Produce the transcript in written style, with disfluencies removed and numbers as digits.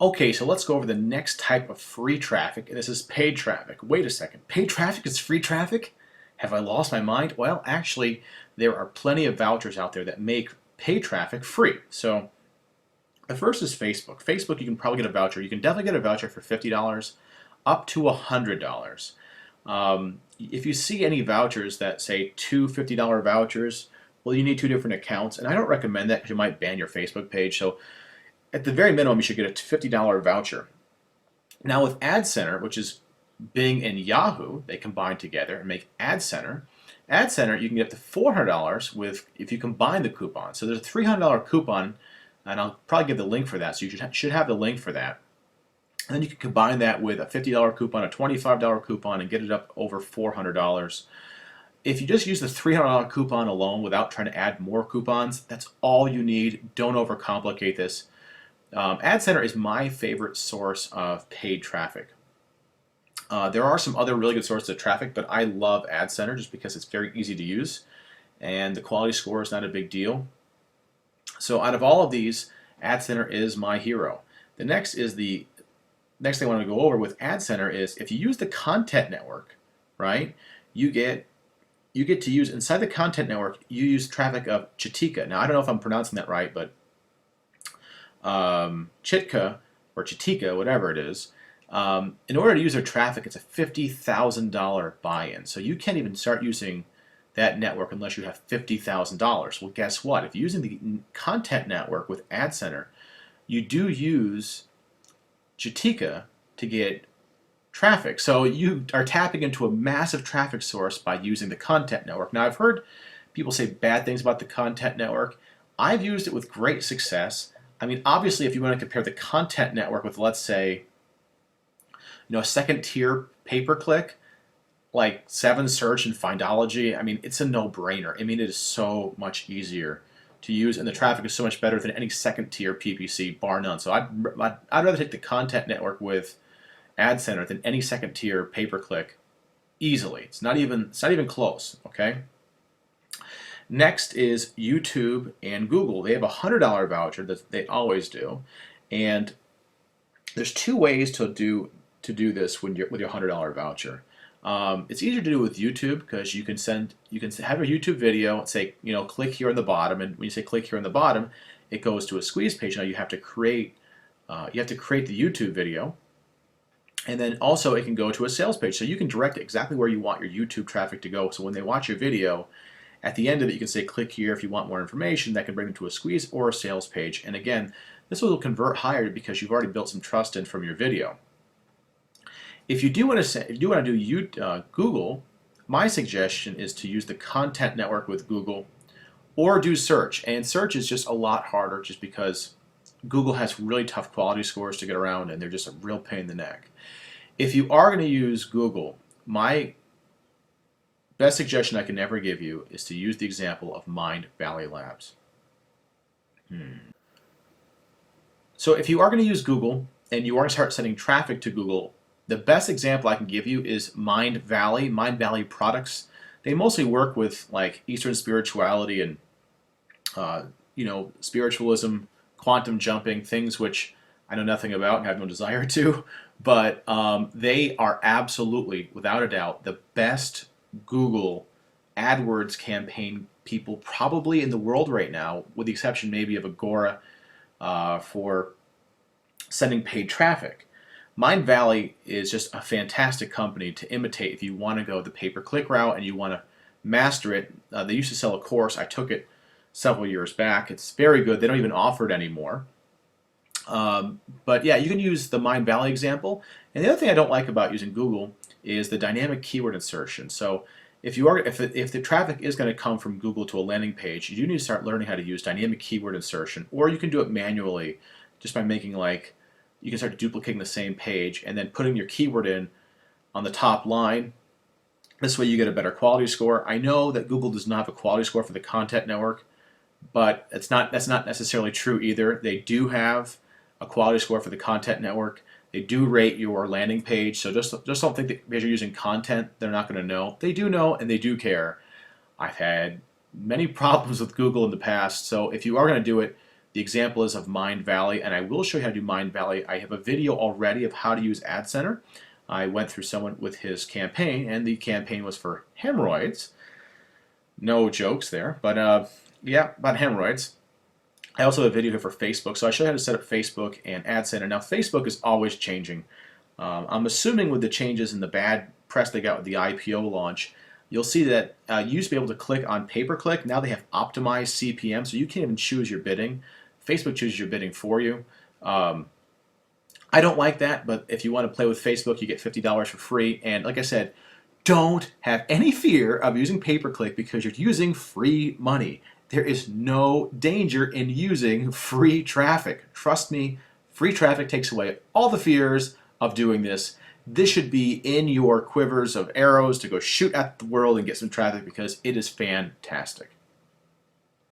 Okay, so let's go over the next type of free traffic, and this is paid traffic. Wait a second, paid traffic is free traffic? Have I lost my mind? Well, actually, there are plenty of vouchers out there that make paid traffic free. So the first is Facebook. Facebook, you can probably get a voucher. You can definitely get a voucher for $50 up to $100. If you see any vouchers that say two $50 vouchers, well, you need two different accounts, and I don't recommend that because you might ban your Facebook page. So at the very minimum, you should get a $50 voucher. Now with Ad Center, which is Bing and Yahoo, they combine together and make Ad Center. Ad Center, you can get up to $400 with if you combine the coupons. So there's a $300 coupon, and I'll probably give the link for that. So you should have the link for that. And then you can combine that with a $50 coupon, a $25 coupon, and get it up over $400. If you just use the $300 coupon alone without trying to add more coupons, that's all you need. Don't overcomplicate this. Ad Center is my favorite source of paid traffic. There are some other really good sources of traffic, but I love Ad Center just because it's very easy to use and the quality score is not a big deal. So out of all of these, Ad Center is my hero. The next thing I want to go over with Ad Center is if you use the content network, right? You get to use inside the content network. You use traffic of Chitika. Now I don't know if I'm pronouncing that right, but Chitka or Chitika, whatever it is. In order to use their traffic, it's a $50,000 buy-in. So you can't even start using that network unless you have $50,000. Well, guess what? If you're using the content network with Ad Center, you do use Chitika to get traffic. So you are tapping into a massive traffic source by using the content network. Now, I've heard people say bad things about the content network. I've used it with great success. I mean, obviously, if you want to compare the content network with, let's say, a second tier pay-per-click, like 7 Search and Findology, I mean, it's a no-brainer. I mean, it is so much easier to use, and the traffic is so much better than any second tier PPC, bar none. So I'd rather take the content network with Ad Center than any second tier pay-per-click easily. It's not even close. Okay. Next is YouTube and Google. They have a $100 voucher that they always do, and there's two ways to do this with your $100 voucher. It's easier to do with YouTube because you can have a YouTube video and say, click here on the bottom, and when you say click here on the bottom, it goes to a squeeze page. Now you have to create the YouTube video, and then also it can go to a sales page. So you can direct exactly where you want your YouTube traffic to go. So when they watch your video, at the end of it, you can say click here if you want more information. That can bring them to a squeeze or a sales page. And again, this will convert higher because you've already built some trust in from your video. If you do want to do Google, my suggestion is to use the content network with Google or do search. And search is just a lot harder just because Google has really tough quality scores to get around and they're just a real pain in the neck. If you are going to use Google, my best suggestion I can ever give you is to use the example of Mind Valley Labs. So if you are going to use Google and you are going to start sending traffic to Google, the best example I can give you is Mind Valley products. They mostly work with like Eastern spirituality and spiritualism, quantum jumping, things which I know nothing about and have no desire to, but they are absolutely, without a doubt, the best Google AdWords campaign people probably in the world right now, with the exception maybe of Agora for sending paid traffic. Mind Valley is just a fantastic company to imitate if you want to go the pay-per-click route and you want to master it. They used to sell a course. I took it several years back. It's very good. They don't even offer it anymore. But yeah, you can use the Mind Valley example. And the other thing I don't like about using Google is the dynamic keyword insertion. So if the traffic is going to come from Google to a landing page, you do need to start learning how to use dynamic keyword insertion, or you can do it manually just by making you can start duplicating the same page and then putting your keyword in on the top line. This way you get a better quality score. I know that Google does not have a quality score for the content network, but that's not necessarily true either. They do have a quality score for the content network. They do rate your landing page, so just don't think that because you're using content, they're not going to know. They do know and they do care. I've had many problems with Google in the past, so if you are going to do it, The example is of Mind Valley, and I will show you how to do Mind Valley. I have a video already of how to use Ad Center. I went through someone with his campaign, and the campaign was for hemorrhoids. No jokes there, but yeah, about hemorrhoids. I also have a video here for Facebook, so I show you how to set up Facebook and Ad Center. Now, Facebook is always changing. I'm assuming with the changes in the bad press they got with the IPO launch, you'll see that you used to be able to click on pay-per-click. Now they have optimized CPM, so you can't even choose your bidding. Facebook chooses your bidding for you. I don't like that, but if you want to play with Facebook, you get $50 for free. And like I said, don't have any fear of using pay-per-click because you're using free money. There is no danger in using free traffic. Trust me, free traffic takes away all the fears of doing this. This should be in your quivers of arrows to go shoot at the world and get some traffic because it is fantastic.